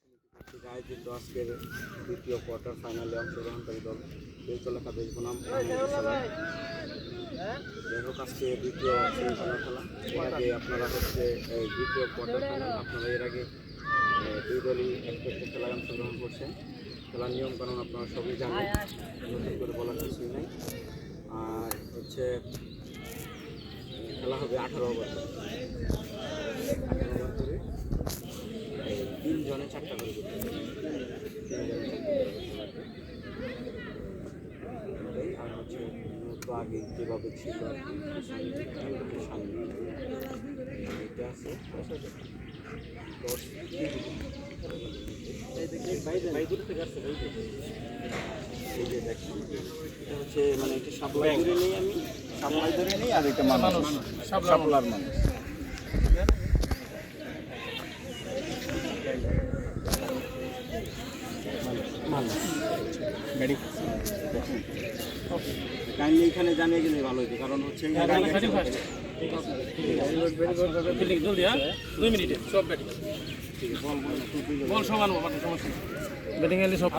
কর্তৃক আয়োজিত আজকের দ্বিতীয় কোয়ার্টার ফাইনালে অংশগ্রহণকারী দল বেলতলা কাদেশ বনাম যাই হোক আজকে দ্বিতীয় সেমিফাইনাল খেলা। এর আগে আপনারা হচ্ছে দ্বিতীয় কোয়ার্টার ফাইনাল, আপনারা এর আগে দুই দলই একটা খেলায় অংশগ্রহণ করছেন। খেলার নিয়মকানুন আপনারা সবই জানেন, নতুন করে বলার কিছুই নেই। আর হচ্ছে খেলা হবে 18 ওভার করে 3 জনে 4টা করে করতে হবে। 3 জনে 4টা করে করতে পারবে। আর হচ্ছে মূলত আগে যেভাবে ছিল আর কি সামনে এটা আছে 10 এই যে দেখুন, এটা হচ্ছে মানে এটা সাপ্লাই ধরে নেই, আমি সাপ্লাই ধরে নেই, আর এটা মানুষ সাপ্লার মানুষ। কাইন্ডলি এখানে জানিয়ে গেলে ভালো হতো, কারণ হচ্ছে বল সমান সমস্যা ব্যাটিং সব